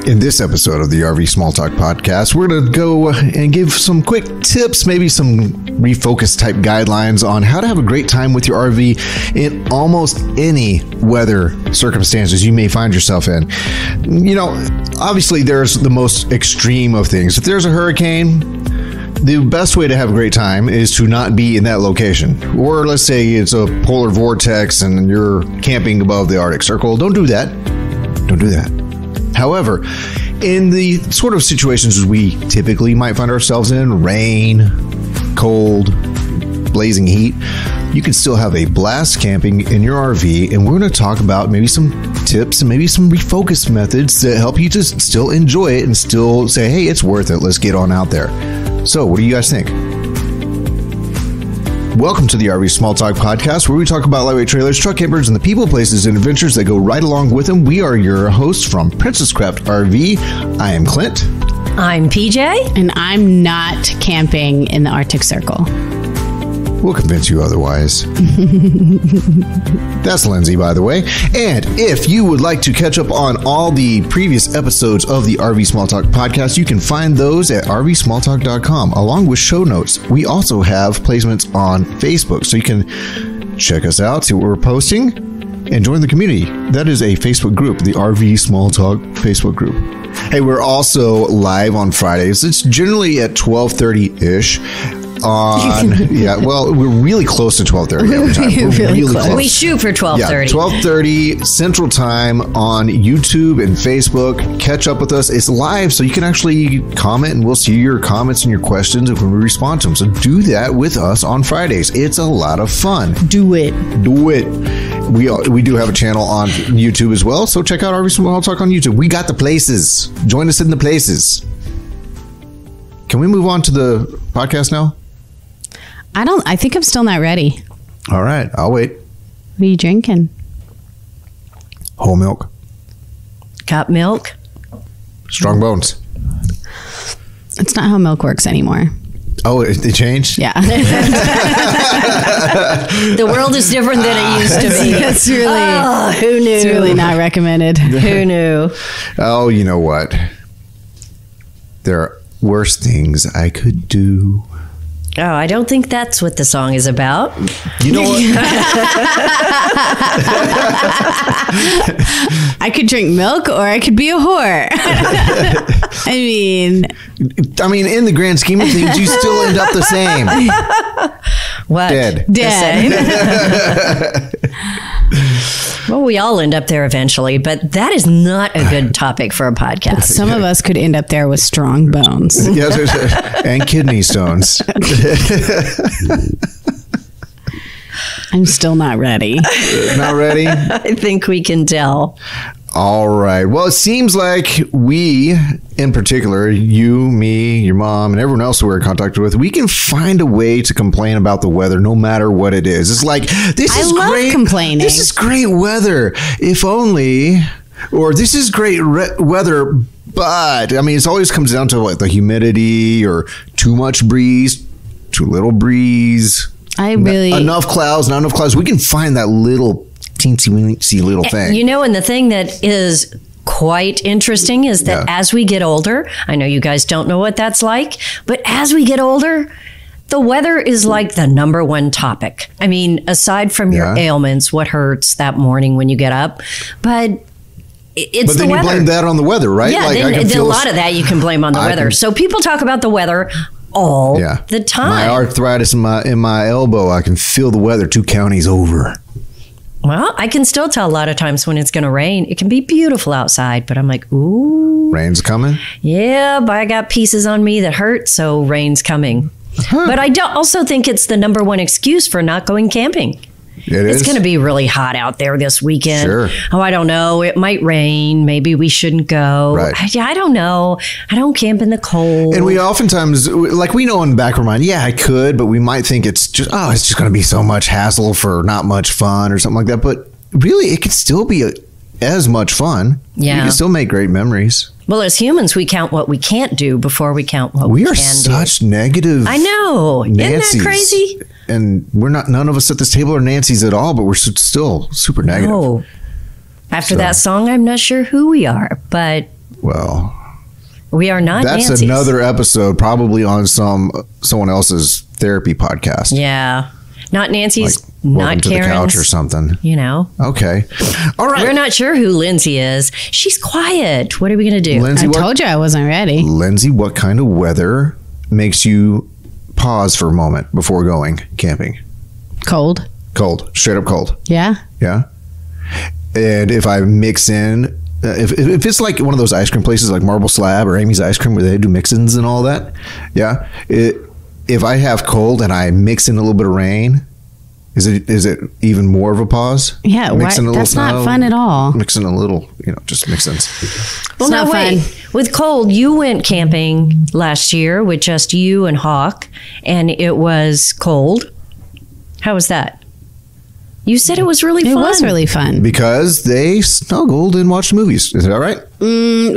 In this episode of the RV Small Talk podcast, we're going to go and give some quick tips, maybe some refocus type guidelines on how to have a great time with your RV in almost any weather circumstances you may find yourself in. You know, obviously there's the most extreme of things. If there's a hurricane, the best way to have a great time is to not be in that location. Or let's say it's a polar vortex and you're camping above the Arctic Circle. Don't do that. Don't do that. However, in the sort of situations we typically might find ourselves in, rain, cold, blazing heat, you can still have a blast camping in your RV, and we're going to talk about maybe some tips and maybe some refocus methods that help you to still enjoy it and still say, hey, it's worth it. Let's get on out there. So, what do you guys think? Welcome to the RV Small Talk podcast, where we talk about lightweight trailers, truck campers, and the people, places, and adventures that go right along with them. We are your hosts from Princess Craft RV. I am Clint. I'm PJ. And I'm not camping in the Arctic Circle. We'll convince you otherwise. That's Lindsay, by the way. And if you would like to catch up on all the previous episodes of the RV Small Talk podcast, you can find those at rvsmalltalk.com along with show notes. We also have placements on Facebook, so you can check us out, see what we're posting, and join the community. That is a Facebook group, the RV Small Talk Facebook group. Hey, we're also live on Fridays. It's generally at 12:30-ish. Well, we're really close to 12:30 every time. We're really close. We shoot for 12:30. Yeah, 12:30 Central Time on YouTube and Facebook. Catch up with us. It's live, so you can actually comment, and we'll see your comments and your questions when we respond to them. So do that with us on Fridays. It's a lot of fun. Do it. Do it. We do have a channel on YouTube as well, so check out RV Small Talk on YouTube. We got the places. Join us in the places. Can we move on to the podcast now? I think I'm still not ready. All right, I'll wait. What are you drinking? Whole milk. Got milk? Strong bones. It's not how milk works anymore. Oh, it changed? Yeah. The world is different than it used to be. It's really, who knew? It's really not recommended. Who knew? Oh, you know what? There are worse things I could do. Oh, I don't think that's what the song is about. You know what? I could drink milk or I could be a whore. I mean, in the grand scheme of things, you still end up the same. What? Dead. The same? Well, we all end up there eventually, but that is not a good topic for a podcast. some of us could end up there with strong bones. Yes, and kidney stones. I'm still not ready. Not ready? I think we can tell. All right. Well, it seems like we, in particular, you, me, your mom, and everyone else we're in contact with, we can find a way to complain about the weather no matter what it is. It's like, I love complaining. This is great weather. If only, or this is great weather, but, it always comes down to what, the humidity or too much breeze, too little breeze. Enough clouds, not enough clouds. We can find that little teensy little thing. You know, and the thing that is quite interesting is that as we get older, I know you guys don't know what that's like, but as we get older, the weather is like the number one topic. Aside from your ailments, what hurts that morning when you get up, but it's the weather. But then you blame that on the weather, right? Yeah, a lot of that you can blame on the weather. So people talk about the weather all the time. My arthritis in my elbow, I can feel the weather 2 counties over. Well, I can still tell a lot of times when it's going to rain. It can be beautiful outside, but I'm like, ooh. Rain's coming? Yeah, but I got pieces on me that hurt, so rain's coming. Huh. But I also think it's the number one excuse for not going camping. It's going to be really hot out there this weekend. Sure. Oh, I don't know. It might rain. Maybe we shouldn't go. Right. I don't know. I don't camp in the cold. And we oftentimes, we know in the back of our mind, I could, but we might think it's just going to be so much hassle for not much fun or something like that. But really, it could still be as much fun. Yeah. You can still make great memories. Well, as humans, we count what we can't do before we count what we can do. We are such negative. I know. Nancy's. Isn't that crazy? And none of us at this table are Nancy's at all, but we're still super negative. No. After that song, I'm not sure who we are, but Well, We are not that's Nancy's. another episode, probably on someone else's therapy podcast. Yeah. Not Nancy's, Like, not Welcome to Karen's. the couch or something. You know. Okay. All right. We're not sure who Lindsay is. She's quiet. What are we going to do? Lindsay, I told you I wasn't ready. Lindsay, what kind of weather makes you pause for a moment before going camping? Cold. Cold. Straight up cold. Yeah. Yeah. And if I mix in, if it's like one of those ice cream places like Marble Slab or Amy's Ice Cream where they do mix-ins and all that, yeah. If I have cold and I mix in a little bit of rain, is it even more of a pause? Yeah. Mix in a little That's not snow, fun at all. Mix in a little, just mix-ins. Well, It's now not wait. fun. With cold, you went camping last year with just you and Hawk, and it was cold. How was that? You said it was really fun. It was really fun. Because they snuggled and watched movies. Is that right?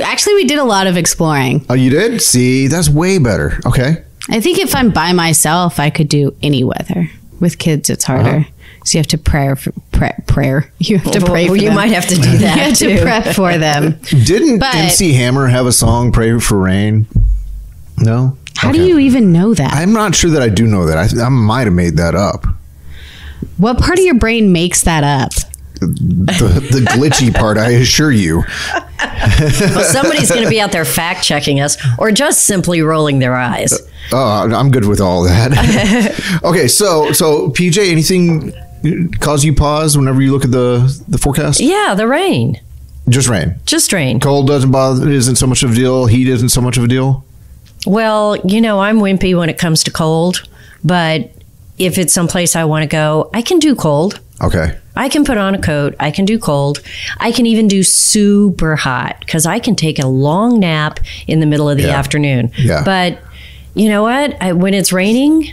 Actually, we did a lot of exploring. Oh, you did? See, that's way better. Okay. I think if I'm by myself, I could do any weather. With kids, it's harder. So you have to prayer. You have to pray for you them. might have to do You that have too. to prep for them. Didn't But- MC Hammer have a song, Pray for Rain? No? How Okay. do you even know that? I'm not sure that I do know that. I might have made that up. What part of your brain makes that up? The glitchy part, I assure you. Well, somebody's going to be out there fact checking us, or just simply rolling their eyes. Oh, I'm good with all that. Okay, so PJ, anything cause you pause whenever you look at the forecast? Yeah, the rain, Just rain. just rain. Cold doesn't bother. Isn't so much of a deal. Heat isn't so much of a deal. Well, I'm wimpy when it comes to cold, but if it's someplace I want to go, I can do cold. Okay. I can put on a coat. I can do cold. I can even do super hot because I can take a long nap in the middle of the Yeah. afternoon. Yeah. But you know what? When it's raining,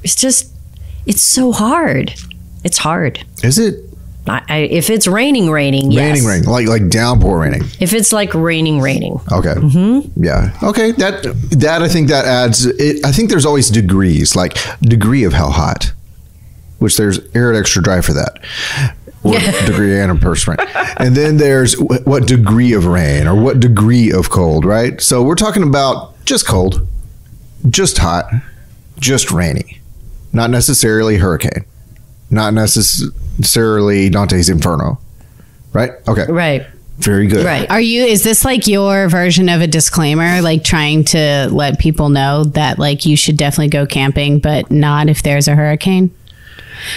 it's so hard. It's hard. Is it If it's raining, yes. raining, like downpour raining? If it's like raining. Okay. Mm-hmm. Yeah. Okay. That I think that adds. I think there's always degrees, like degree of how hot, which there's arid extra dry for that, or degree antiperspirant, and then there's what degree of rain or what degree of cold, right? So we're talking about just cold, just hot, just rainy, not necessarily hurricane, not necessarily Dante's Inferno, right? Okay. Right. Very good. Right. Is this like your version of a disclaimer, like trying to let people know that like you should definitely go camping, but not if there's a hurricane?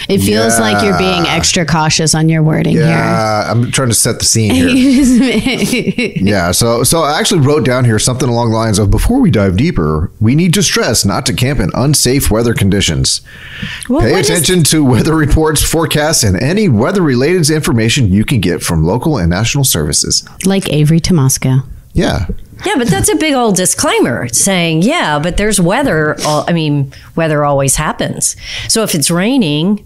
It feels like you're being extra cautious on your wording Yeah, I'm trying to set the scene here. here. Yeah, so I actually wrote down here something along the lines of, before we dive deeper, we need to stress not to camp in unsafe weather conditions. Well, Pay what is- attention to weather reports, forecasts, and any weather-related information you can get from local and national services. Like Avery Tomasco. Yeah. Yeah, but that's a big old disclaimer saying, yeah, but there's weather. Weather always happens. So if it's raining,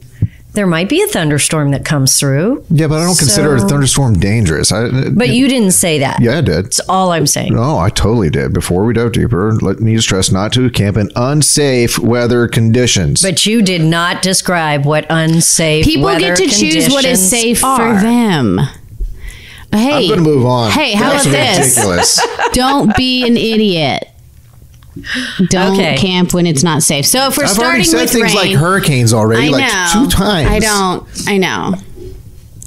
there might be a thunderstorm that comes through. Yeah, but I don't consider a So- thunderstorm dangerous. But you didn't say that. Yeah, I did. That's all I'm saying. No, I totally did. Before we dive deeper, let me stress not to camp in unsafe weather conditions. But you did not describe what unsafe People weather get to choose what is conditions safe are. for them. Hey, I'm going to move on. Hey, how That's about this? ridiculous. Don't be an idiot. Don't Okay. camp when it's not safe. So if we're I've already starting said with things rain, like hurricanes already, I like know. 2 times. I know.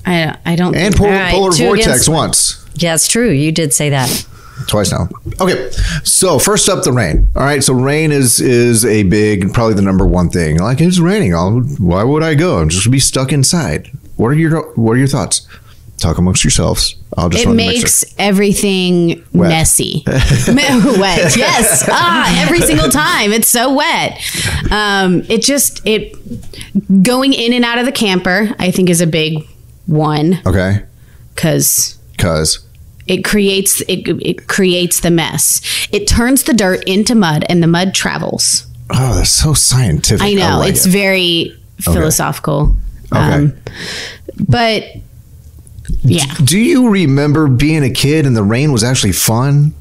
I don't. And All right, polar 2 vortex against- once. Yeah, it's true. You did say that. Twice now. Okay, so first up, the rain. All right, so rain is a big, probably the number one thing. Like, it's raining. Why would I go? I'm just gonna be stuck inside. What are your thoughts? Talk amongst yourselves. I'll just It run the makes mixer. everything Wet. messy. Wet. Yes. Every single time. It's so wet. Going in and out of the camper, I think, is a big one Okay, because cause it creates the mess. It turns the dirt into mud, and the mud travels. oh, that's so scientific. I know, like it's it. very philosophical. Okay. But yeah, Do you remember being a kid and the rain was actually fun?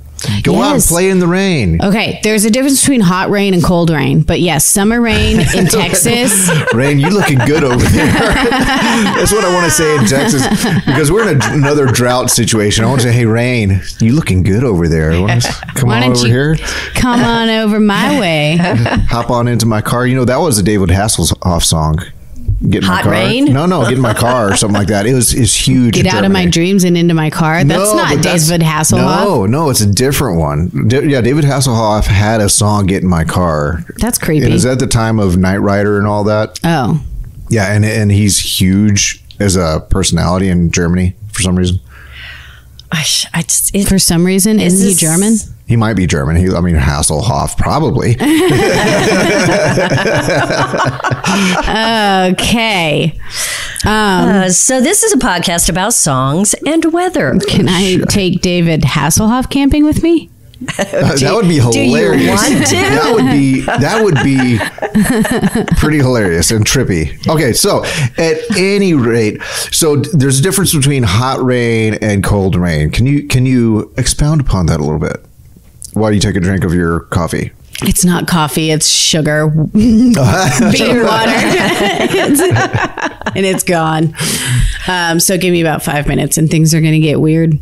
Go out and play in the rain. Okay, there's a difference between hot rain and cold rain. But yes, summer rain in Texas. Rain, you looking good over there. That's what I want to say in Texas, because we're in another drought situation. I want to say, hey, Rain, you looking good over there. Come on over here. Come on over my way. Hop on into my car. You know, that was a David Hasselhoff song. Get in Hot my car. rain? No, get in my car or something like that. It's huge. Get out of my dreams and into my car. That's not David Hasselhoff. No, it's a different one. David Hasselhoff had a song, Get in My Car. That's creepy. And it was at the time of Knight Rider and all that. Oh. Yeah, and he's huge as a personality in Germany for some reason. For some reason, isn't he German? He might be German. Hasselhoff, probably. Okay. So this is a podcast about songs and weather. Can I take David Hasselhoff camping with me? That would be hilarious. Do you want to? That would be pretty hilarious and trippy. Okay, so at any rate, so there's a difference between hot rain and cold rain. Can you expound upon that a little bit while you take a drink of your coffee? It's not coffee, it's sugar, bean water, and it's gone. So give me about 5 minutes and things are going to get weird.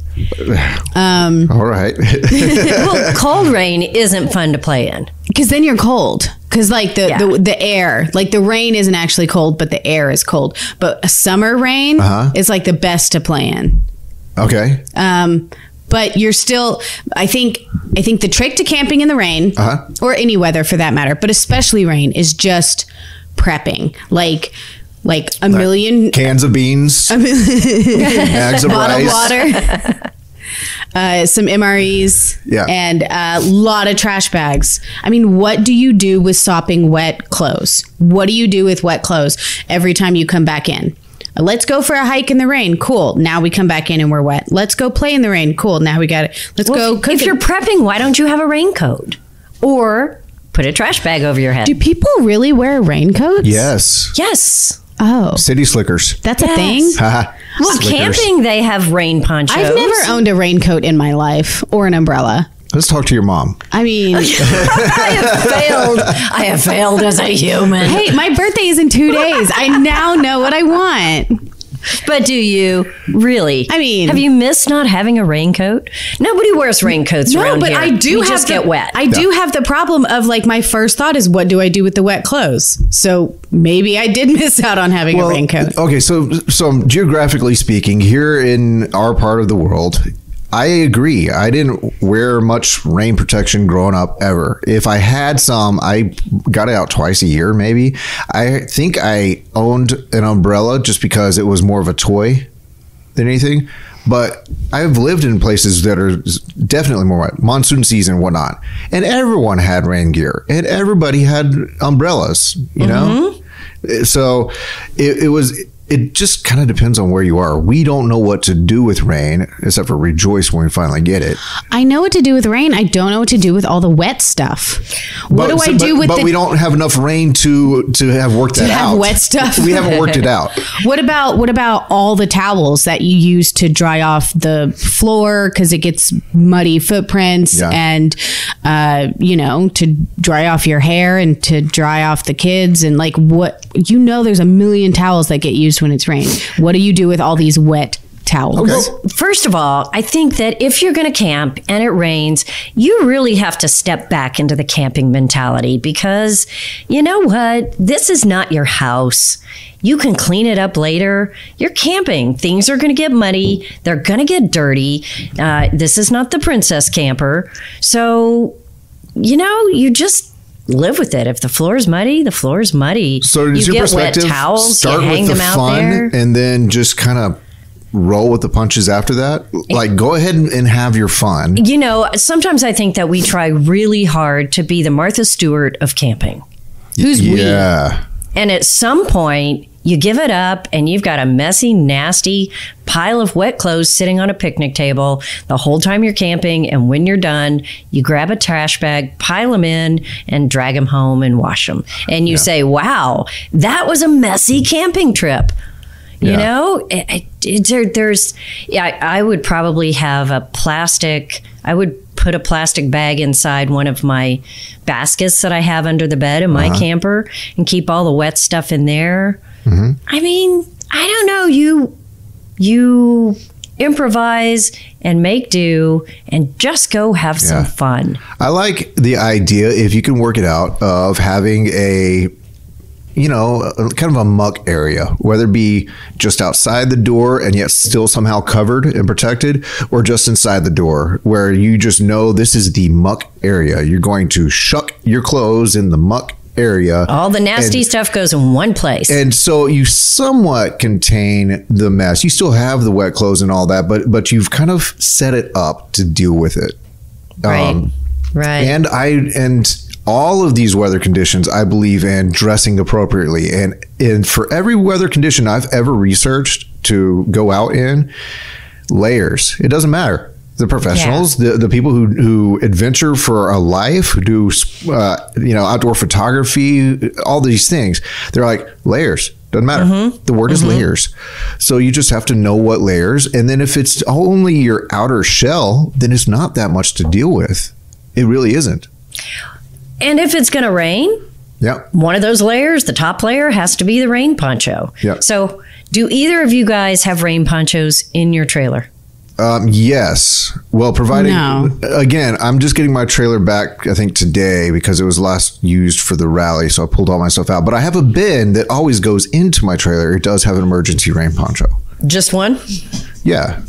All right. Well, cold rain isn't fun to play in. Because then you're cold. Because like the air, like the rain isn't actually cold, but the air is cold. But a summer rain is like the best to play in. Okay. But you're still, I think the trick to camping in the rain, or any weather for that matter, but especially rain, is just prepping. Like a million cans of beans, bags of rice, water, some MREs, and a lot of trash bags. I mean, what do you do with sopping wet clothes? What do you do with wet clothes every time you come back in? Let's go for a hike in the rain. Cool. Now we come back in and we're wet. Let's go play in the rain. Cool. Now we got it. Let's go cook. If you're prepping, why don't you have a raincoat? Or put a trash bag over your head. Do people really wear raincoats? Yes. Yes. Oh. City slickers. That's a thing? Well, Slickers. Camping, they have rain ponchos. I've never owned a raincoat in my life or an umbrella. Let's talk to your mom. I mean, I have failed as a human. Hey, my birthday is in 2 days. I now know what I want. But do you really? I mean, have you missed not having a raincoat? Nobody wears raincoats around here. No, but I do just get wet. I do have the problem of like my first thought is what do I do with the wet clothes? So maybe I did miss out on having a raincoat. Okay, so geographically speaking, here in our part of the world, I agree. I didn't wear much rain protection growing up ever. If I had some, I got it out twice a year, maybe. I think I owned an umbrella just because it was more of a toy than anything. But I've lived in places that are definitely more wet, monsoon season and whatnot. And everyone had rain gear and everybody had umbrellas, you know? So it just kind of depends on where you are. We don't know what to do with rain, except for rejoice when we finally get it. I know what to do with rain. I don't know what to do with all the wet stuff. What do I do with But we don't have enough rain to have worked that out. To have wet stuff. We haven't worked it out. What about all the towels that you use to dry off the floor because it gets muddy footprints and, to dry off your hair and to dry off the kids and like there's a million towels that get used when it's rain. What do you do with all these wet towels? Okay. Well, first of all, I think that if you're going to camp and it rains, you really have to step back into the camping mentality because you know what? This is not your house. You can clean it up later. You're camping. Things are going to get muddy. They're going to get dirty. This is not the princess camper. So, you just live with it. If the floor is muddy, the floor is muddy. So does you your get wet perspective towels, start you hang with the them out fun there. and then just kind of roll with the punches after that? Like go ahead and have your fun. Sometimes I think that we try really hard to be the Martha Stewart of camping. Who's we? Yeah. And at some point, you give it up and you've got a messy, nasty pile of wet clothes sitting on a picnic table the whole time you're camping. And when you're done, you grab a trash bag, pile them in and drag them home and wash them. And you say, wow, that was a messy camping trip. I would probably have a plastic, I would put a plastic bag inside one of my baskets that I have under the bed in my camper and keep all the wet stuff in there. I mean, I don't know. You improvise and make do and just go have some fun. I like the idea, if you can work it out, of having a kind of a muck area, whether it be just outside the door and yet still somehow covered and protected, or just inside the door where you just know this is the muck area. You're going to shuck your clothes in the muck area. All the nasty stuff goes in one place. And so you somewhat contain the mess. You still have the wet clothes and all that, but you've kind of set it up to deal with it. Right. And all of these weather conditions, I believe in dressing appropriately. And for every weather condition I've ever researched to go out in, layers. It doesn't matter. The professionals, the people who adventure for a life, who do outdoor photography, all these things, they're like, layers. Doesn't matter. The word is layers. So you just have to know what layers. And then if it's only your outer shell, then it's not that much to deal with. It really isn't. And if it's going to rain, one of those layers, the top layer, has to be the rain poncho. So do either of you guys have rain ponchos in your trailer? Yes. Well, providing, again, I'm just getting my trailer back, I think, today because it was last used for the rally. So I pulled all my stuff out. But I have a bin that always goes into my trailer. It does have an emergency rain poncho. Just one? Yeah.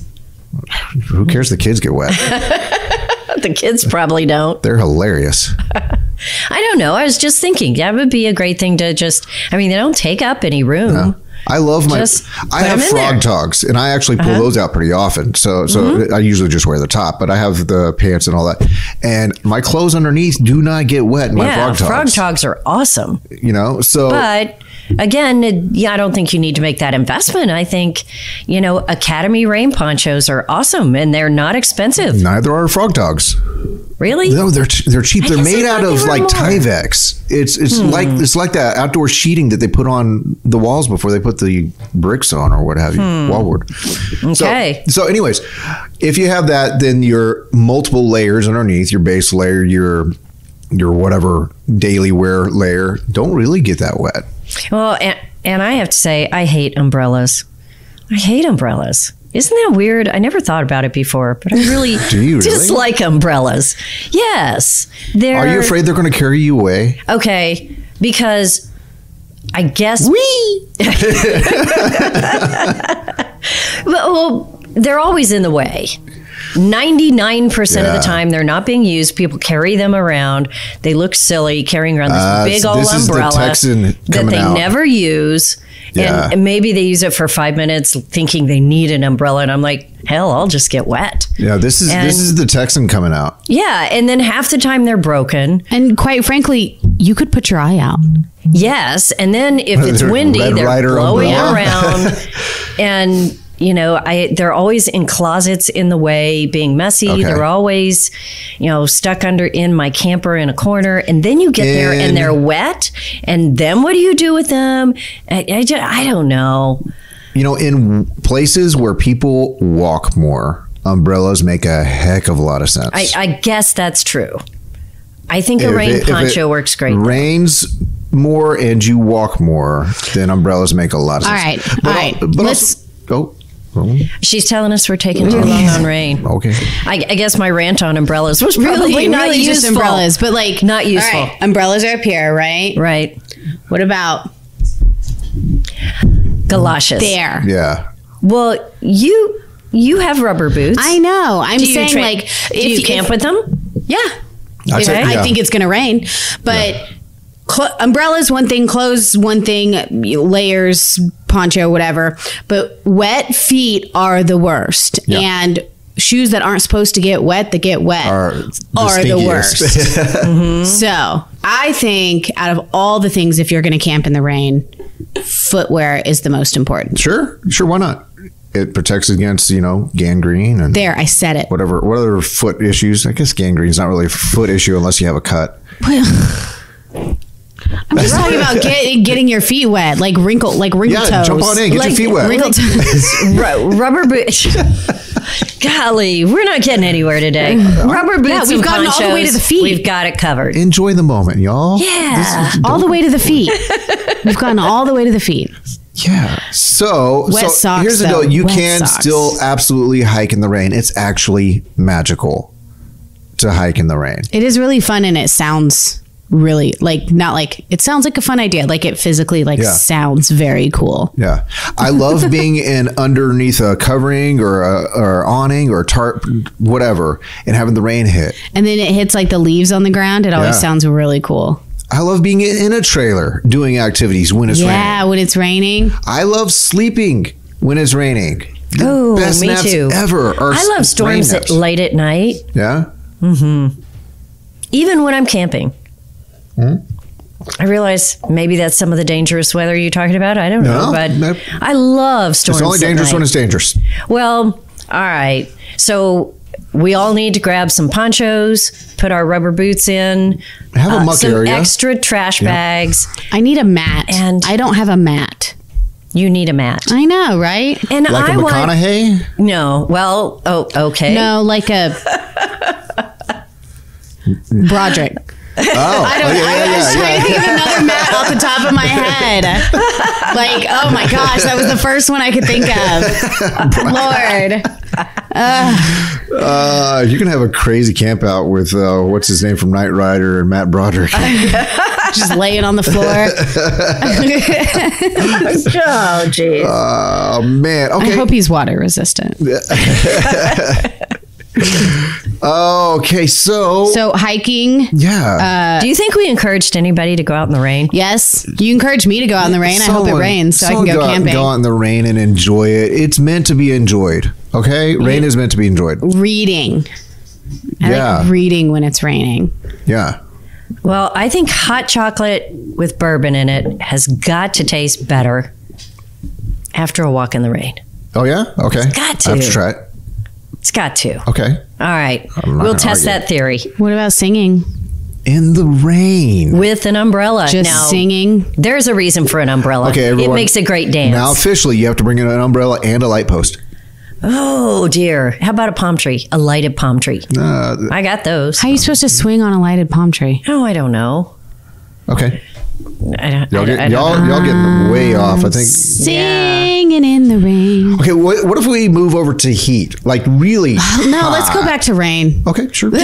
Who cares? The kids get wet. The kids probably don't. They're hilarious. I don't know. I was just thinking that would be a great thing to they don't take up any room. No. I love I have frog togs, and I actually pull those out pretty often. So I usually just wear the top, but I have the pants and all that. And my clothes underneath do not get wet in my frog togs. Frog togs are awesome. But again, I don't think you need to make that investment. I think, Academy rain ponchos are awesome and they're not expensive. Neither are frog togs. Really? No, they're cheap. They're made out of like Tyvek. It's like that outdoor sheeting that they put on the walls before they put the bricks on or what have you, wallboard. Okay. So anyways, if you have that, then your multiple layers underneath, your base layer, your whatever daily wear layer, don't really get that wet. Well, and I have to say, I hate umbrellas. I hate umbrellas. Isn't that weird? I never thought about it before, but I really dislike umbrellas. Yes. Are you afraid they're going to carry you away? Okay, because I guess... Well, they're always in the way. 99% of the time, they're not being used. People carry them around. They look silly carrying around this big old umbrella that they never use. Yeah. And maybe they use it for 5 minutes thinking they need an umbrella. And I'm like, hell, I'll just get wet. Yeah, this is the Texan coming out. Yeah. And then half the time they're broken. And quite frankly, you could put your eye out. Yes. And then if it's windy, they're blowing around. And... they're always in closets in the way, being messy. Okay. They're always, stuck in my camper in a corner. And then you get there and they're wet. And then what do you do with them? I don't know. In places where people walk more, umbrellas make a heck of a lot of sense. I guess that's true. I think a rain poncho works great. Rains more and you walk more, then umbrellas make a lot of sense. All right. But let's go. She's telling us we're taking too long on rain. Okay. I guess my rant on umbrellas was probably not useful. Just umbrellas, but not useful. All right. Umbrellas are up here, right? Right. What about galoshes? There. Yeah. Well, you have rubber boots. I know. I'm saying do you camp with them? Yeah. I think it's going to rain, but umbrellas one thing, clothes one thing, layers, poncho, whatever. But wet feet are the worst, and shoes that aren't supposed to get wet that get wet are the worst. So I think out of all the things, if you're going to camp in the rain, footwear is the most important. Sure. Why not? It protects against, gangrene and I said it. Whatever foot issues. I guess gangrene is not really a foot issue unless you have a cut. I'm just talking about getting your feet wet, like wrinkle toes. Jump on in, get your feet wet. Wrinkle toes. Rubber boots. Golly, we're not getting anywhere today. Rubber boots. Yeah, we've and gotten ponchos, all the way to the feet. We've got it covered. Enjoy the moment, y'all. Yeah. All the way to the feet. We've gotten all the way to the feet. Yeah. So socks, here's the though. deal. You Wet can socks. still absolutely hike in the rain. It's actually magical to hike in the rain. It is really fun, and it sounds really it sounds like a fun idea. Like it physically sounds very cool. Yeah. I love being underneath a covering or awning or tarp, whatever, and having the rain hit. And then it hits like the leaves on the ground. It always sounds really cool. I love being in a trailer doing activities when it's raining. Yeah, when it's raining. I love sleeping when it's raining. Oh, Best me naps too. ever. I love storms late at night. Yeah. Even when I'm camping. I realize maybe that's some of the dangerous weather you're talking about. I don't know, but I love storms. It's only dangerous when it's dangerous. Well, all right. So we all need to grab some ponchos, put our rubber boots in, Have a muck some area. extra trash bags. I need a mat, And- I don't have a mat. You need a mat. I know, right? And Like a McConaughey? No. Well, okay. No, like a Broderick. Oh, I was trying to think of another mat off the top of my head. Like, oh my gosh, that was the first one I could think of. Lord. You can have a crazy camp out with what's his name from Knight Rider and Matt Broderick. Just laying on the floor. Oh, jeez. Oh man. Okay. I hope he's water resistant. Okay. So hiking. yeah. Do you think we encouraged anybody to go out in the rain? Yes. You encourage me to go out in the rain. I hope it rains so I can go camping. Go out in the rain and enjoy it. It's meant to be enjoyed. Okay. Rain is meant to be enjoyed. Reading. I like reading when it's raining. Yeah. Well, I think hot chocolate with bourbon in it has got to taste better after a walk in the rain. Oh yeah. Okay. It's got to. I have to try it. It's got to. Okay. All right. I'm not We'll gonna test argue. that theory What about singing? In the rain. with an umbrella. Just now, singing? There's a reason for an umbrella. Okay, everyone. It makes a great dance. Now officially, you have to bring in an umbrella and a light post. Oh, dear. How about a palm tree? A lighted palm tree. I got those. How are you supposed to swing on a lighted palm tree? Oh, I don't know. Okay. I Y'all don't getting way off. I think. Singing in the rain. Okay. What if we move over to heat? Like really? No, let's go back to rain. Okay. Sure. we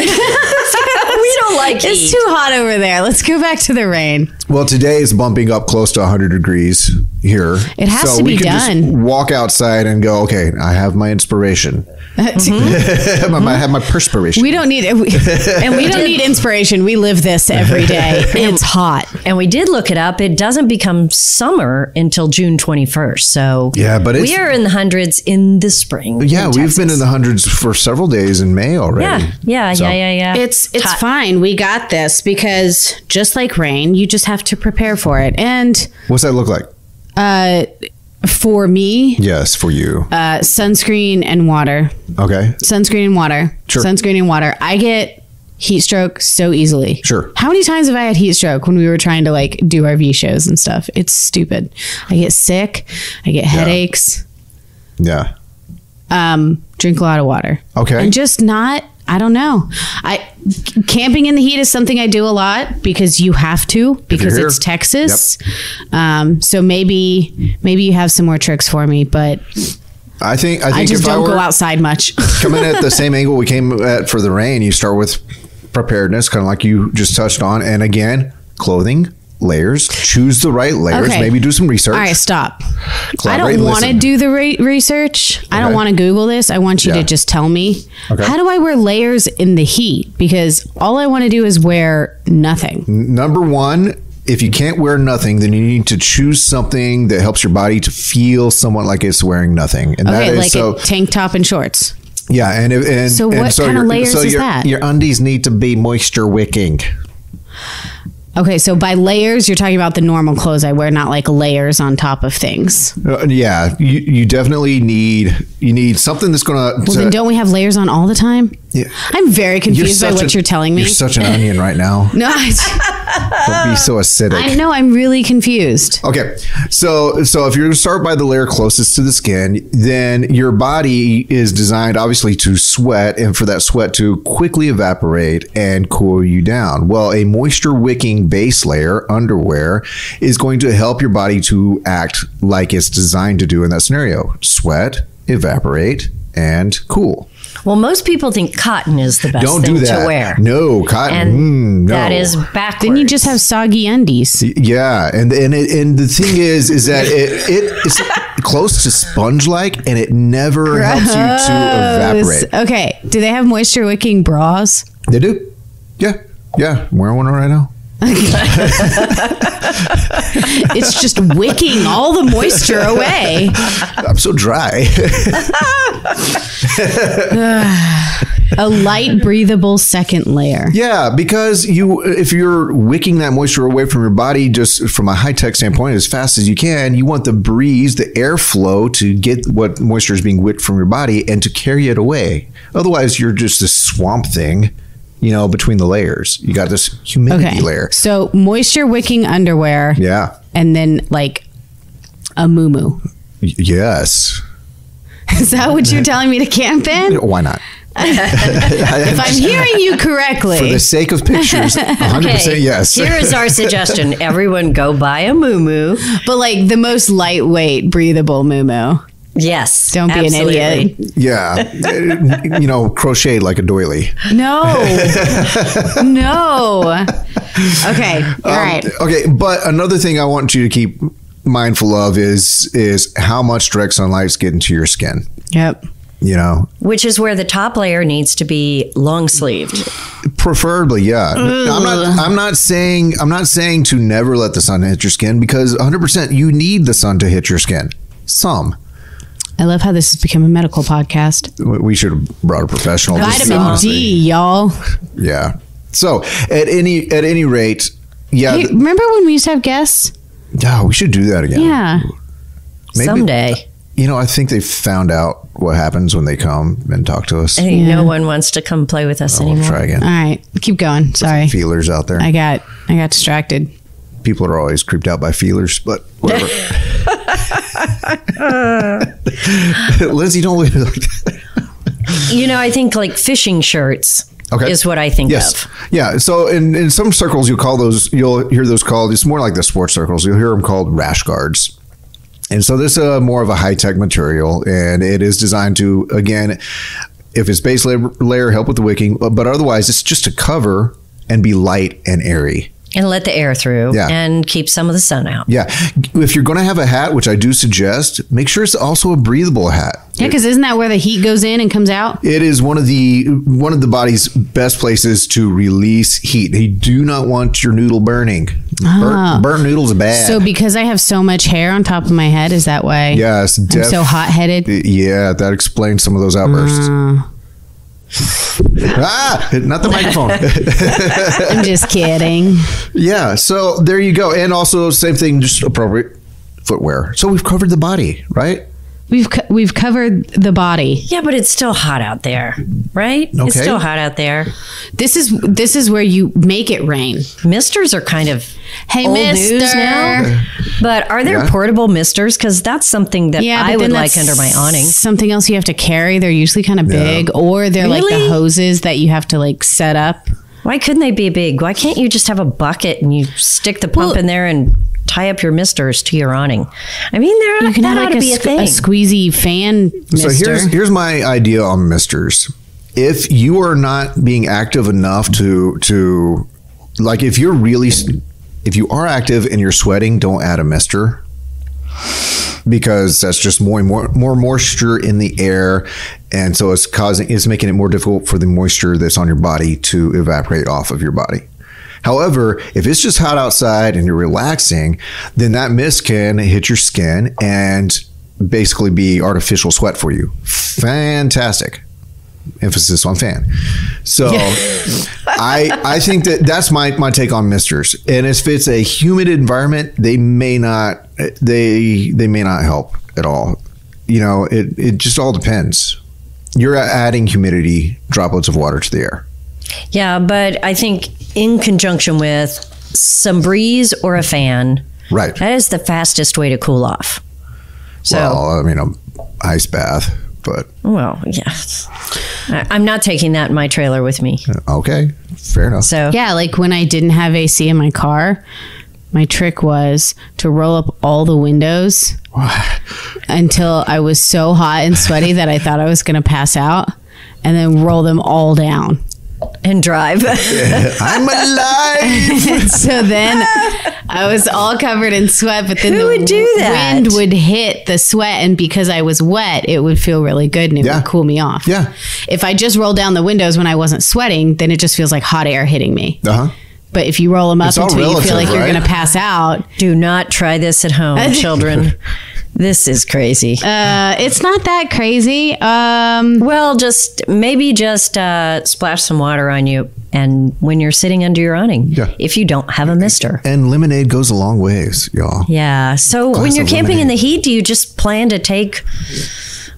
don't like It's heat. too hot over there. Let's go back to the rain. Well, today is bumping up close to 100 degrees here. It has so to be we can done. Just walk outside and go. Okay, I have my inspiration. I have my perspiration. We don't need and we don't need inspiration. We live this every day. It's hot. And we did look it up. It doesn't become summer until June 21st. So Yeah, but we are in the hundreds in the spring. Yeah, in we've Texas. been in the hundreds for several days in May already. Yeah. It's hot. fine. We got this because just like rain, you just have to prepare for it. And What's that look like? for me, Yes, for you. sunscreen and water. Okay. Sunscreen and water. Sure. Sunscreen and water. I get heat stroke so easily. Sure. How many times have I had heat stroke when we were trying to like do RV shows and stuff? It's stupid. I get sick. I get headaches. Yeah. Drink a lot of water. Okay. And just not, I don't know. Camping in the heat is something I do a lot because you have to, because here. it's Texas. So maybe you have some more tricks for me, but I think I just if don't I were go outside much. coming at the same angle we came at for the rain, you start with preparedness, kind of like you just touched on. And again, clothing, layers, choose the right layers, Okay. maybe do some research. All right, stop. I Collaborate, don't want to listen. do the research. I don't Okay. want to Google this. I want you Yeah. to just tell me. Okay. How do I wear layers in the heat? Because all I want to do is wear nothing. Number one, if you can't wear nothing, then you need to choose something that helps your body to feel somewhat like it's wearing nothing. And Okay, that is like so. a tank top and shorts. Yeah, and So what kind of layers is that? Your undies need to be moisture wicking. Okay, so by layers, you're talking about the normal clothes I wear, not like layers on top of things. Yeah, you definitely need something that's gonna. Well, then don't we have layers on all the time? I'm very confused by what you're telling me. You're such an onion right now. No, Don't be so acidic. I know. I'm really confused. Okay, so if you're going to start by the layer closest to the skin, then your body is designed obviously to sweat, and for that sweat to quickly evaporate and cool you down. Well, a moisture wicking base layer, underwear, is going to help your body to act like it's designed to do in that scenario: sweat, evaporate, and cool. Well, most people think cotton is the best Don't thing do that. to wear. No, cotton. And no. that is backwards. Then you just have soggy undies. Yeah, and the thing is that it's close to sponge-like, and it never helps you to evaporate. Okay. Do they have moisture wicking bras? They do. Yeah. I'm wearing one right now. It's just wicking all the moisture away. I'm so dry. A light, breathable second layer. Yeah, because if you're wicking that moisture away from your body, just from a high-tech standpoint, as fast as you can, you want the breeze, the airflow to get what moisture is being whipped from your body and to carry it away. Otherwise, you're just this swamp thing, between the layers. You got this humidity layer. So moisture wicking underwear. Yeah. And then like a muumuu. Yes. Is that what you're telling me to camp in? Why not? If I'm hearing you correctly. For the sake of pictures, 100% yes. Here is our suggestion. Everyone go buy a muumuu. But like the most lightweight, breathable muumuu. Yes. Don't be absolutely. an idiot. Yeah. Crocheted like a doily. No. Okay. All right. Okay. But another thing I want you to keep mindful of is how much direct sunlight's getting to your skin. Yep. Which is where the top layer needs to be long sleeved. Preferably, yeah. I'm not saying to never let the sun hit your skin, because 100% you need the sun to hit your skin. Some. I love how this has become a medical podcast. We should have brought a professional. Vitamin D, y'all. Yeah. So at any rate, yeah. Hey, remember when we used to have guests? Yeah, we should do that again. Yeah. Maybe, someday. I think they found out what happens when they come and talk to us. Hey, no one wants to come play with us anymore. We'll try again. All right. Keep going. Sorry. Feelers out there. I got distracted. People are always creeped out by feelers, but whatever. Lindsay, don't leave it like that. I think like fishing shirts is what I think of. Yeah. So in some circles, you'll hear those called, it's more like the sports circles. You'll hear them called Rash Guards. And so this is more of a high-tech material, and it is designed to, again, if it's base layer, help with the wicking, but otherwise it's just to cover and be light and airy. And let the air through and keep some of the sun out. Yeah. If you're going to have a hat, which I do suggest, make sure it's also a breathable hat. Yeah, because isn't that where the heat goes in and comes out? It is one of the body's best places to release heat. You do not want your noodle burning. Burnt noodles are bad. So because I have so much hair on top of my head, is that why yes, I'm so hot-headed? Yeah, that explains some of those outbursts. Not the microphone. I'm just kidding. Yeah, so there you go. And also same thing, just appropriate footwear. So we've covered the body, right? We've covered the body. Yeah, but it's still hot out there, right? Okay. It's still hot out there. This is where you make it rain. Misters are kind of old mister. news now. But are there portable misters? Because that's something that I would like under my awning. Something else you have to carry. They're usually kind of big, or they're like the hoses that you have to like set up. Why couldn't they be big? Why can't you just have a bucket and you stick the pump in there and tie up your misters to your awning? I mean, you can have like a squeezy fan mister. So here's my idea on misters. If you are not being active enough to like, if you are active and you're sweating, don't add a mister, because that's just more moisture in the air, and so it's making it more difficult for the moisture that's on your body to evaporate off of your body. However, if it's just hot outside and you're relaxing, then that mist can hit your skin and basically be artificial sweat for you. Fantastic. Emphasis on fan. So I think that's my take on misters. And if it's a humid environment, they may not help at all. It just all depends. you're adding humidity, droplets of water to the air. Yeah, but I think in conjunction with some breeze or a fan, Right. that is the fastest way to cool off. So, Well, I mean, an ice bath, but well, yes. I'm not taking that in my trailer with me. okay, fair enough. So, Yeah, like when I didn't have AC in my car, my trick was to roll up all the windows until I was so hot and sweaty that I thought I was going to pass out, and then roll them all down. and drive. I'm alive. So then I was all covered in sweat, but then Who the would do that? wind would hit the sweat, and because I was wet, it would feel really good and it Yeah. would cool me off. Yeah. If I just rolled down the windows when I wasn't sweating, then it just feels like hot air hitting me. Uh-huh. But if you roll them up It's all until you feel relative, like you're right? going to pass out, Do not try this at home, children. This is crazy. it's not that crazy. Well, maybe just splash some water on you, and when you're sitting under your awning, Yeah. if you don't have a mister. And lemonade goes a long ways, y'all. Yeah. So when Glass you're of camping in the lemonade. heat, do you just plan to take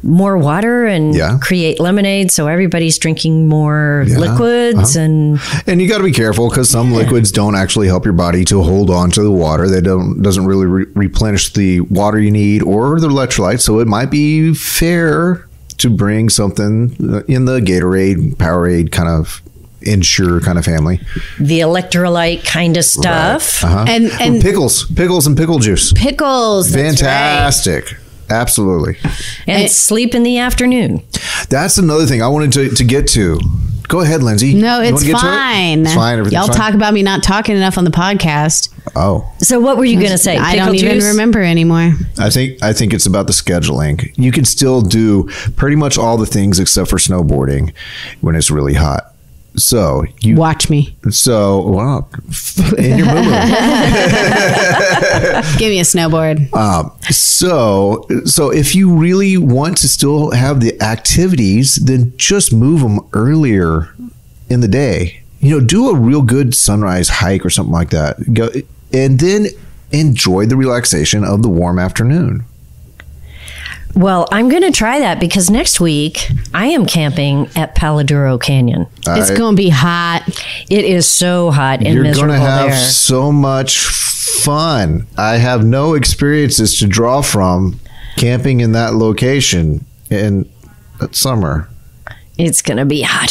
more water and Yeah. create lemonade so everybody's drinking more Yeah. liquids and And you got to be careful because some liquids don't actually help your body to hold on to the water. They doesn't really replenish the water you need or the electrolytes. So it might be fair to bring something in the Gatorade, Powerade kind of Ensure kind of family. the electrolyte kind of stuff. Right. Uh-huh. And pickles and pickle juice. pickles. that's right. Fantastic. Absolutely. And sleep in the afternoon. That's another thing I wanted to get to. Go ahead, Lindsay. No, You it's wanna get to it? fine. It's fine. Everything's Y'all fine? talk about me not talking enough on the podcast. Oh, So what were you going to say? I Pickle don't even juice? remember anymore. I think it's about the scheduling. You can still do pretty much all the things except for snowboarding when it's really hot. So you Watch me. well in your moo-moo. Give me a snowboard. So if you really want to still have the activities, then just move them earlier in the day. Do a real good sunrise hike or something like that. Go and then enjoy the relaxation of the warm afternoon. Well, I'm going to try that because next week I am camping at Paladuro Canyon. It's going to be hot. It is so hot and You're miserable going to have there. so much fun. I have no experiences to draw from camping in that location in summer. It's going to be hot.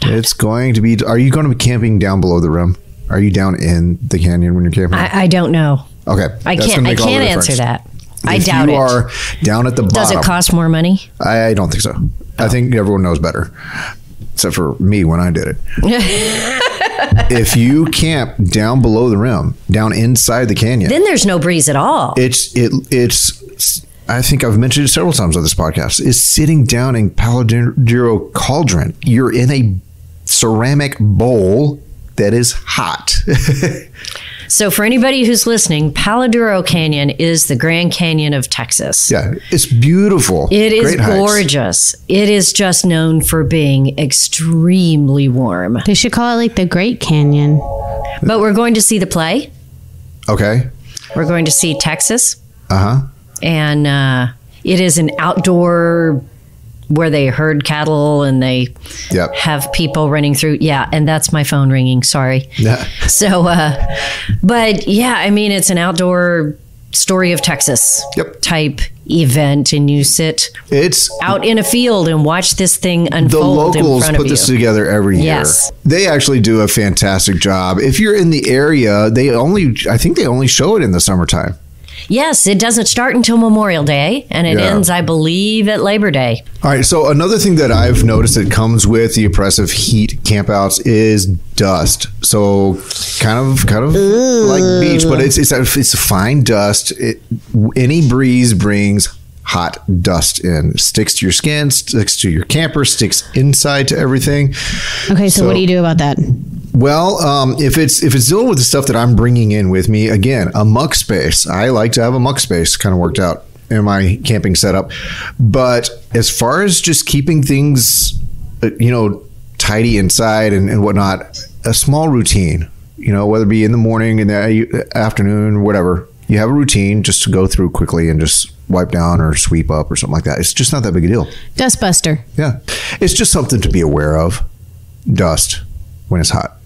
It's going to be. Are you going to be camping down below the rim? Are you down in the canyon when you're camping? I don't know. Okay, I that's can't. gonna I make all the can't difference. answer that. I If doubt you it. are down at the bottom. Does it cost more money? I don't think so. I think everyone knows better, except for me when I did it. If you camp down below the rim, down inside the canyon, Then there's no breeze at all. it's. I think I've mentioned it several times on this podcast. Is sitting down in Paladuro Cauldron. You're in a ceramic bowl that is hot. So for anybody who's listening, Paladuro Canyon is the Grand Canyon of Texas. Yeah, it's beautiful. It is Great hikes. gorgeous. It is just known for being extremely warm. They should call it like the Great Canyon. But we're going to see the play. Okay. We're going to see Texas. Uh huh. And it is an outdoor where they herd cattle and they Yep. have people running through. Yeah, and that's my phone ringing. Sorry. Yeah. So, but yeah, I mean, it's an outdoor story of Texas Yep. type event, and you sit It's out in a field and watch this thing the unfold in locals front put of this you. together every year. Yes. They actually do a fantastic job. If you're in the area, I think they only show it in the summertime. Yes, it doesn't start until Memorial Day, and it Yeah. ends, I believe, at Labor Day. All right. So another thing that I've noticed that comes with the oppressive heat campouts is dust. So kind of like beach, but it's a fine dust. Any breeze brings hot dust in. Sticks to your skin, sticks to your camper, sticks inside to everything. Okay, so what do you do about that? Well, if it's dealing with the stuff that I'm bringing in with me, again, a muck space. I like to have a muck space kind of worked out in my camping setup. But as far as just keeping things, tidy inside and whatnot, a small routine, whether it be in the morning, in the afternoon, whatever, you have a routine just to go through quickly and just wipe down or sweep up or something like that. It's just not that big a deal. Dustbuster. Yeah. It's just something to be aware of. Dust when it's hot.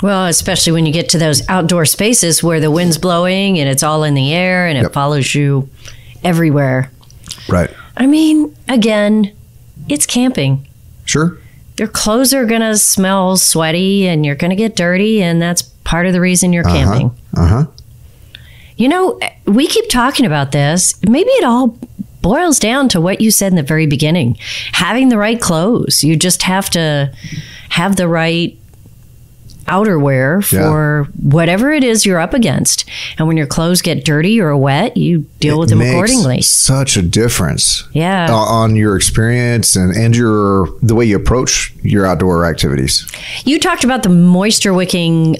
Well, especially when you get to those outdoor spaces where the wind's blowing and it's all in the air and it follows you everywhere. Right. I mean, again, it's camping. Sure. Your clothes are going to smell sweaty and you're going to get dirty, and that's part of the reason you're camping. You know, we keep talking about this. Maybe it all boils down to what you said in the very beginning. Having the right clothes. You just have to have the right outerwear for whatever it is you're up against. And when your clothes get dirty or wet, you deal with them accordingly. Such a difference. Yeah. On your experience and the way you approach your outdoor activities. You talked about the moisture wicking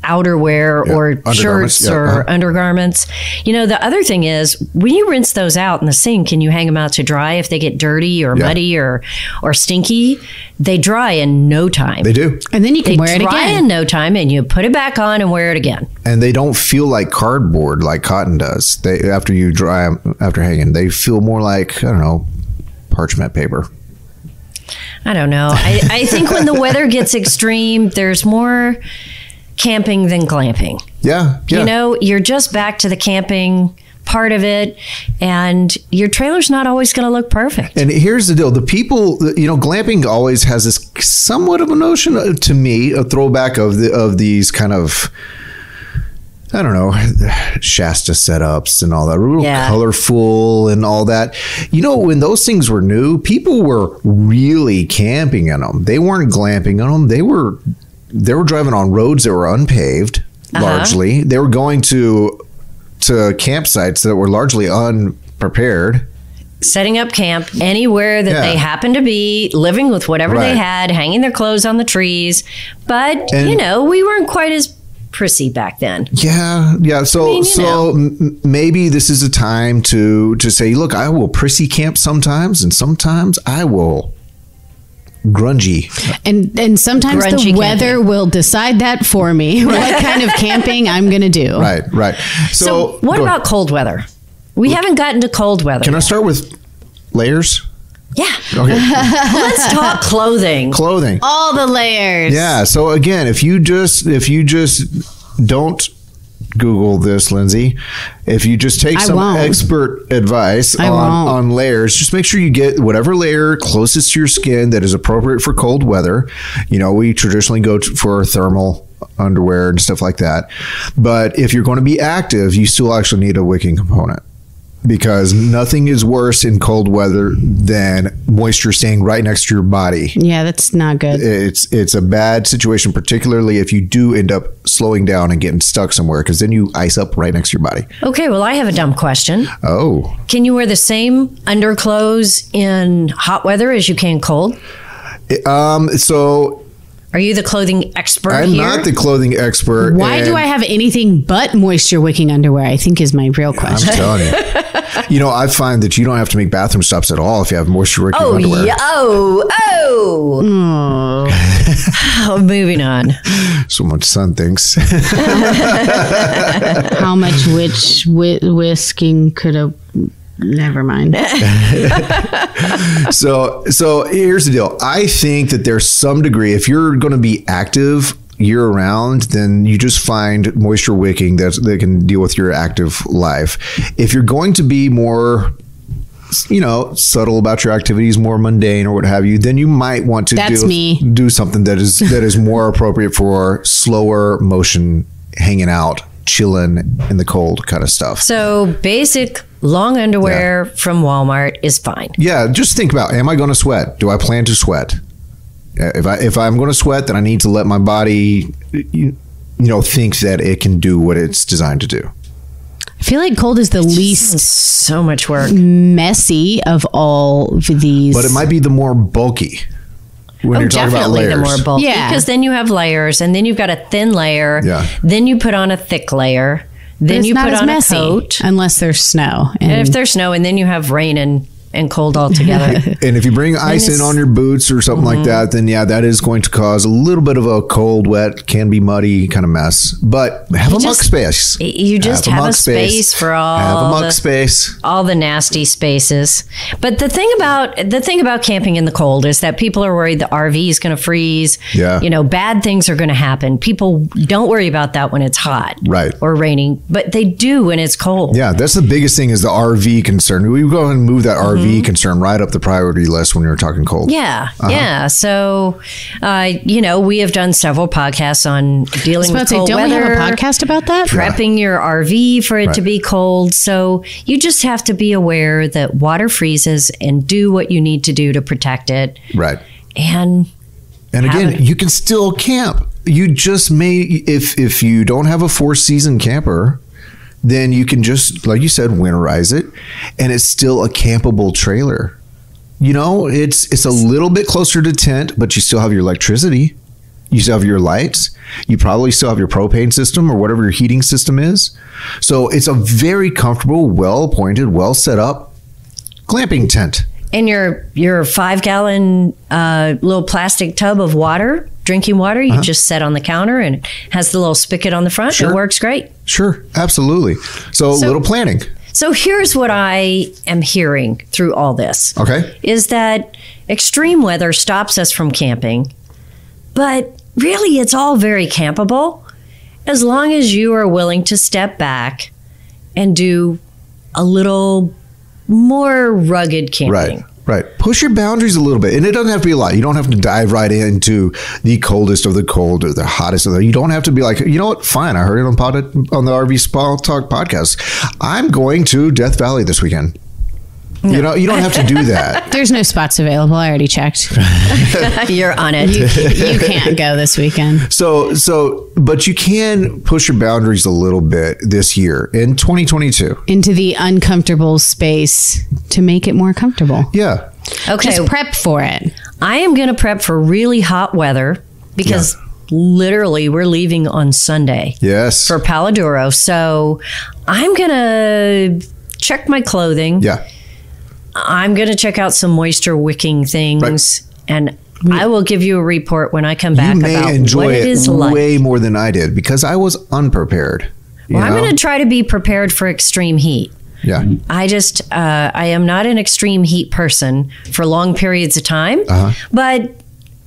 outerwear or shirts or undergarments. You know, the other thing is when you rinse those out in the sink and you hang them out to dry, if they get dirty or muddy or stinky, they dry in no time. They do. And then you can wear it dry again. in no time, and you put it back on and wear it again. And they don't feel like cardboard like cotton does. After you dry them, after hanging, they feel more like, I don't know, parchment paper. I don't know. I think when the weather gets extreme, there's more camping than glamping. Yeah. You know, you're just back to the camping part of it, and your trailer's not always going to look perfect. And here's the deal. The people, you know, glamping always has this somewhat of a notion, to me, a throwback of these kind of, I don't know, Shasta setups and all that, real colorful and all that. You know, when those things were new, people were really camping in them. They weren't glamping on them. They were driving on roads that were unpaved, largely. They were going to campsites that were largely unprepared. Setting up camp anywhere that they happened to be, living with whatever they had, hanging their clothes on the trees. But, you know, we weren't quite as prissy back then. Yeah. So maybe this is a time to say, look, I will prissy camp sometimes, and sometimes I will grungy. And sometimes grungy the weather will decide that for me. What kind of camping I'm going to do. Right. So what about cold weather? We haven't gotten to cold weather. Can I start with layers? Yeah. Okay. Let's talk clothing. All the layers. Yeah. So again, if you just don't Google this, Lindsay. If you just take some expert advice on layers, just make sure you get whatever layer closest to your skin that is appropriate for cold weather. You know, we traditionally go for thermal underwear and stuff like that. But if you're going to be active, you still actually need a wicking component. Because nothing is worse in cold weather than moisture staying right next to your body. Yeah, that's not good. It's a bad situation, particularly if you do end up slowing down and getting stuck somewhere, because then you ice up right next to your body. Okay, well, I have a dumb question. Oh. Can you wear the same underclothes in hot weather as you can cold? Are you the clothing expert I'm not the clothing expert. Why do I have anything but moisture wicking underwear, I think is my real question. I'm telling you. You know, I find that you don't have to make bathroom stops at all if you have moisture wicking underwear. Yeah. Moving on. So much sun thinks. How much whisking could have... Never mind. So here's the deal. I think that there's some degree, if you're going to be active year round, then you just find moisture wicking that can deal with your active life. If you're going to be more, you know, subtle about your activities, more mundane or what have you, then you might want to do something that is more appropriate for slower motion, hanging out, chilling in the cold kind of stuff. So basic long underwear from Walmart is fine. Yeah, just think about, am I going to sweat? Do I plan to sweat? If I'm going to sweat, then I need to let my body, you know, think that it can do what it's designed to do. I feel like cold is the least so much work, messy of all of these. But it might be the more bulky. When you're talking about layers. The more bulky, because then you have layers, and then you've got a thin layer. Yeah. Then you put on a thick layer. Then you put on a coat, unless there's snow. And if there's snow, and then you have rain and and cold altogether. And if you bring ice in on your boots or something like that, then yeah, that is going to cause a little bit of a cold, wet, can be muddy kind of mess. But have a muck space. You just have a space for all the nasty spaces. But the thing about camping in the cold is that people are worried the RV is going to freeze. Yeah. You know, bad things are going to happen. People don't worry about that when it's hot, right, or raining, but they do when it's cold. Yeah, that's the biggest thing is the RV concern. We go ahead and move that RV concern right up the priority list when you're talking cold. Yeah, yeah. So, we have done several podcasts on dealing with cold weather. Don't we have a podcast about that? Prepping your RV for it to be cold. So you just have to be aware that water freezes and do what you need to do to protect it. Right. And again, you can still camp. You just may, if you don't have a 4-season camper, then you can just, like you said, winterize it, and it's still a campable trailer. You know, it's a little bit closer to tent, but you still have your electricity. You still have your lights. You probably still have your propane system or whatever your heating system is. So it's a very comfortable, well-appointed, well set-up glamping tent. And your 5-gallon little plastic tub of water, drinking water, you just set on the counter, and it has the little spigot on the front. Sure. It works great. Sure, absolutely. So a little planning. So here's what I am hearing through all this. Okay. Is that extreme weather stops us from camping, but really it's all very campable as long as you are willing to step back and do a little more rugged camping. Right. Push your boundaries a little bit. And it doesn't have to be a lot. You don't have to dive right into the coldest of the cold or the hottest of the. You don't have to be like, you know what? Fine. I heard it on the RV Small Talk podcast. I'm going to Death Valley this weekend. No. You don't have to do that. There's no spots available. I already checked. You're on it. You can't go this weekend. But you can push your boundaries a little bit this year in 2022. Into the uncomfortable space to make it more comfortable. Yeah. Okay. Just prep for it. I am going to prep for really hot weather because literally we're leaving on Sunday. Yes. For Palo Duro. So I'm going to check my clothing. Yeah. I'm going to check out some moisture wicking things, and I will give you a report when I come back about what it is like. Way more than I did because I was unprepared. Well, I'm going to try to be prepared for extreme heat. Yeah. I am not an extreme heat person for long periods of time, but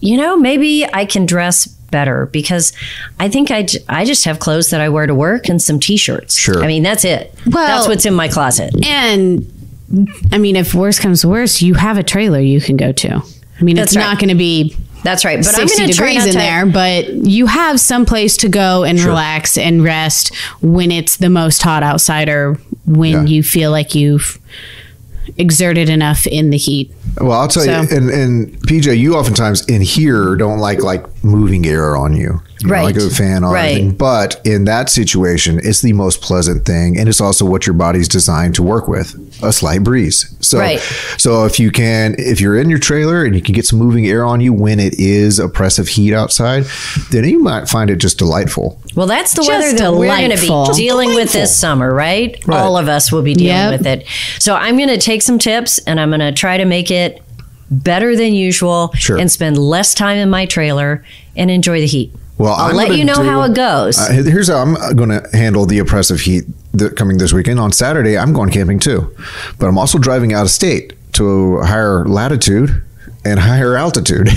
maybe I can dress better because I think I just have clothes that I wear to work and some t-shirts. Sure. I mean, that's it. Well, that's what's in my closet. And I mean, if worse comes to worse, you have a trailer you can go to. I mean, it's not going to be that's right, but 60 I'm degrees in there, but you have some place to go and relax and rest when it's the most hot outside or when you feel like you've exerted enough in the heat. Well, I'll tell you, and PJ, you oftentimes in here don't like moving air on you. You don't like a fan on anything. But in that situation, it's the most pleasant thing. And it's also what your body's designed to work with, a slight breeze. So if you're in your trailer and you can get some moving air on you when it is oppressive heat outside, then you might find it just delightful. Well, that's the weather that we're going to be dealing with this summer, right? All of us will be dealing with it. So I'm going to take some tips and I'm going to try to make it better than usual and spend less time in my trailer and enjoy the heat. Well, I'll let you know how it goes. Here's how I'm going to handle the oppressive heat coming this weekend. On Saturday, I'm going camping too, but I'm also driving out of state to a higher latitude and higher altitude.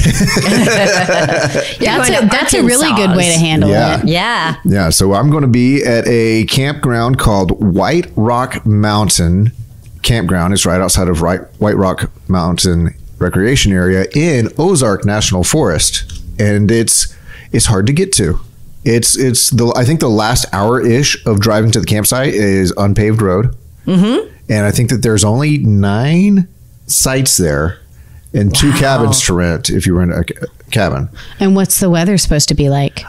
That's a really good way to handle it. Yeah. So I'm going to be at a campground called White Rock Mountain Campground. It's right outside of White Rock Mountain Recreation Area in Ozark National Forest, and it's hard to get to. I think the last hour-ish of driving to the campsite is unpaved road. Mm-hmm. And I think that there's only 9 sites there and 2 cabins to rent if you rent a cabin. And what's the weather supposed to be like?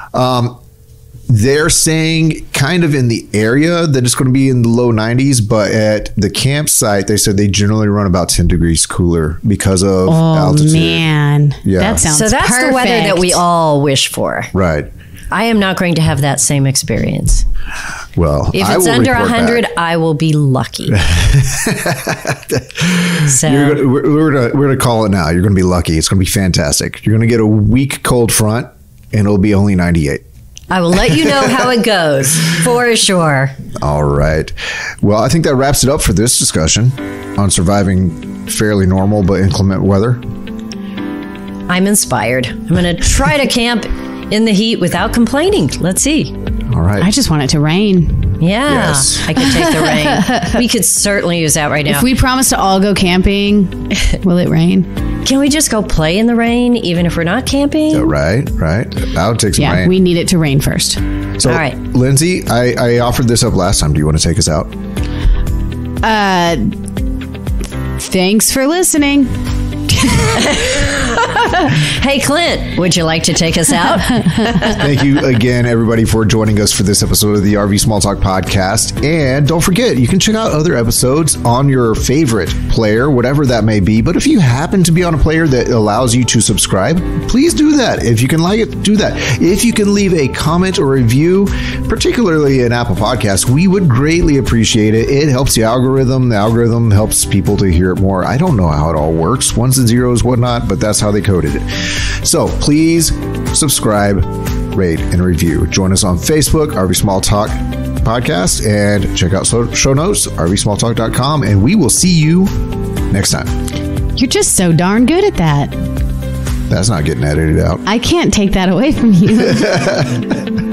They're saying kind of in the area that it's going to be in the low 90s, but at the campsite, they said they generally run about 10 degrees cooler because of altitude. Oh, man. Yeah. That sounds So that's perfect. the weather that we all wish for. Right. I am not going to have that same experience. Well, if it's under 100, I will be lucky. So we're gonna call it now. You're gonna be lucky. It's gonna be fantastic. You're gonna get a weak cold front, and it'll be only 98. I will let you know how it goes for sure. All right. Well, I think that wraps it up for this discussion on surviving fairly normal but inclement weather. I'm inspired. I'm going to try to camp in the heat without complaining. Let's see. All right. I just want it to rain. Yeah, Yes. I could take the rain. We could certainly use that right now. If we promise to all go camping, will it rain? Can we just go play in the rain, even if we're not camping? Right. That would take some Yeah, rain. we need it to rain first. So, All right. Lindsay, I offered this up last time. Do you want to take us out? Thanks for listening. Hey, Clint, would you like to take us out? Thank you again, everybody, for joining us for this episode of the RV Small Talk podcast. And don't forget, you can check out other episodes on your favorite player, whatever that may be. But if you happen to be on a player that allows you to subscribe, please do that. If you can like it, do that. If you can leave a comment or review, particularly in Apple Podcasts, we would greatly appreciate it. It helps the algorithm. The algorithm helps people to hear it more. I don't know how it all works, ones and zeros, whatnot, but that's how they coded it. So please subscribe, rate, and review. Join us on Facebook, RV Small Talk Podcast, and check out show notes, rvsmalltalk.com, and we will see you next time. You're just so darn good at that. That's not getting edited out. I can't take that away from you.